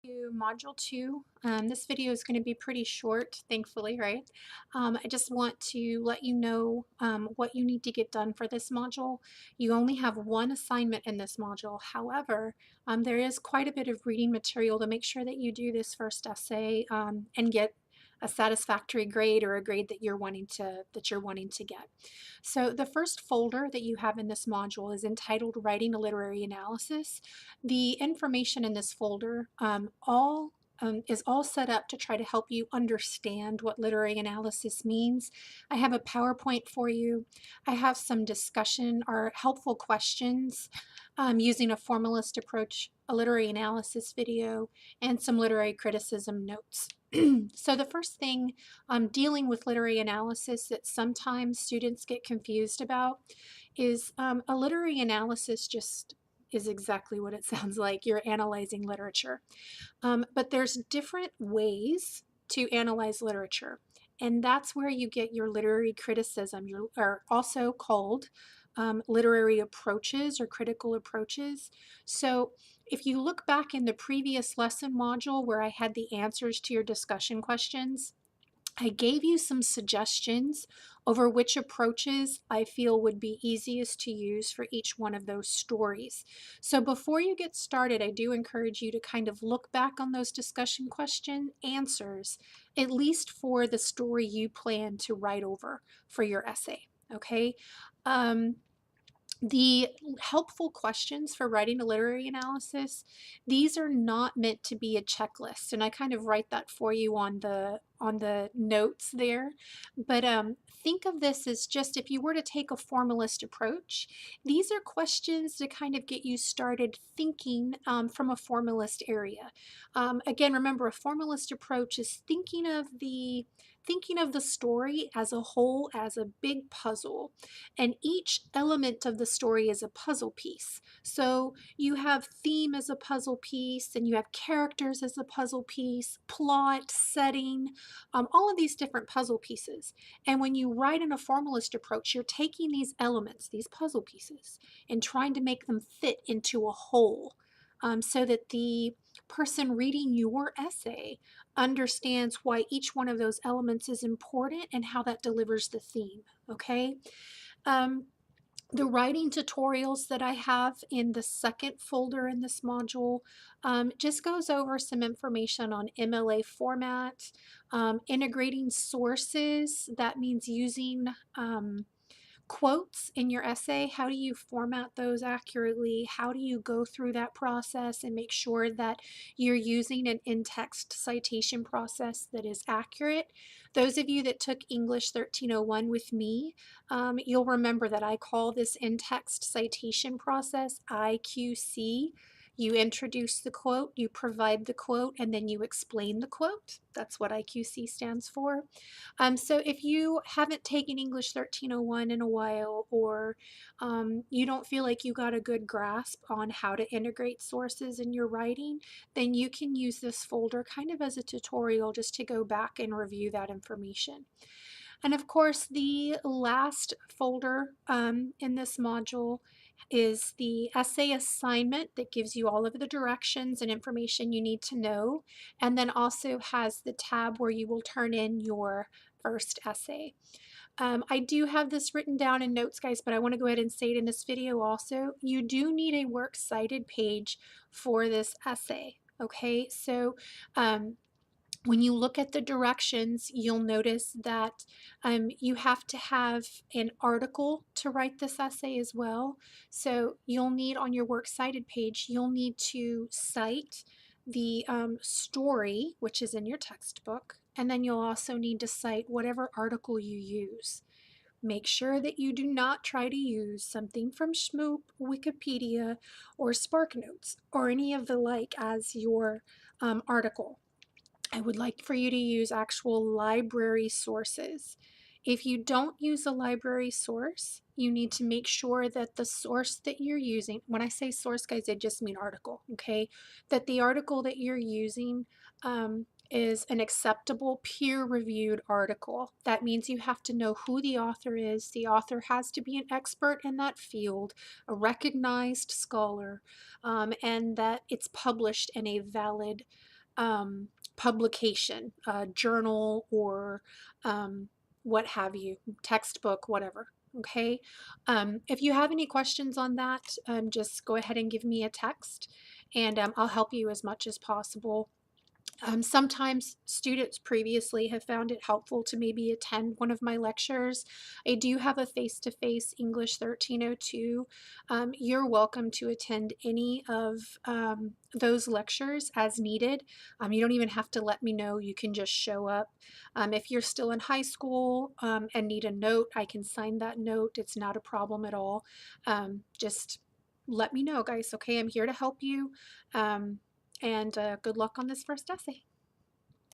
Module 2. This video is going to be pretty short, thankfully, right? I just want to let you know what you need to get done for this module. You only have one assignment in this module. However, there is quite a bit of reading material to make sure that you do this first essay and get a satisfactory grade or a grade that you're wanting to get. So the first folder that you have in this module is entitled Writing a Literary Analysis. The information in this folder is all set up to try to help you understand what literary analysis means. I have a PowerPoint for you. I have some discussion or helpful questions using a formalist approach, a literary analysis video, and some literary criticism notes. So the first thing dealing with literary analysis that sometimes students get confused about is a literary analysis just is exactly what it sounds like. You're analyzing literature. But there's different ways to analyze literature. And that's where you get your literary criticism. Are also called literary approaches or critical approaches. So if you look back in the previous lesson module where I had the answers to your discussion questions, I gave you some suggestions over which approaches I feel would be easiest to use for each one of those stories. So before you get started, I do encourage you to kind of look back on those discussion question answers, at least for the story you plan to write over for your essay, okay? The helpful questions for writing a literary analysis, these are not meant to be a checklist, and I kind of write that for you on the notes there. But think of this as just if you were to take a formalist approach, these are questions to kind of get you started thinking from a formalist area. Again, remember, a formalist approach is thinking of the story as a whole, as a big puzzle, and each element of the story is a puzzle piece. So you have theme as a puzzle piece, and you have characters as a puzzle piece, plot, setting, all of these different puzzle pieces. And when you write in a formalist approach, you're taking these elements, these puzzle pieces, and trying to make them fit into a whole. So that the person reading your essay understands why each one of those elements is important and how that delivers the theme, okay? Um, the writing tutorials that I have in the second folder in this module just goes over some information on MLA format, integrating sources. That means using quotes in your essay. How do you format those accurately? How do you go through that process and make sure that you're using an in-text citation process that is accurate? Those of you that took English 1301 with me, you'll remember that I call this in-text citation process IQC. You introduce the quote, you provide the quote, and then you explain the quote. That's what IQC stands for. So if you haven't taken English 1301 in a while, or you don't feel like you got a good grasp on how to integrate sources in your writing, then you can use this folder kind of as a tutorial just to go back and review that information. And of course, the last folder in this module is the essay assignment that gives you all of the directions and information you need to know, and then also has the tab where you will turn in your first essay. I do have this written down in notes, guys, but I want to go ahead and say it in this video also. You do need a works cited page for this essay, okay? So when you look at the directions, you'll notice that you have to have an article to write this essay as well. So you'll need on your works cited page, you'll need to cite the story, which is in your textbook, and then you'll also need to cite whatever article you use. Make sure that you do not try to use something from Shmoop, Wikipedia, or SparkNotes, or any of the like as your article. I would like for you to use actual library sources. If you don't use a library source, you need to make sure that the source that you're using, when I say source, guys, I just mean article, okay? That the article that you're using is an acceptable peer-reviewed article. That means you have to know who the author is. The author has to be an expert in that field, a recognized scholar, and that it's published in a valid publication, journal, or um, what have you, textbook, whatever. Okay. If you have any questions on that, just go ahead and give me a text, and I'll help you as much as possible. Sometimes students previously have found it helpful to maybe attend one of my lectures. I do have a face-to-face English 1302. You're welcome to attend any of those lectures as needed. You don't even have to let me know. You can just show up. If you're still in high school and need a note, I can sign that note. It's not a problem at all. Just let me know, guys. Okay, I'm here to help you. And good luck on this first essay.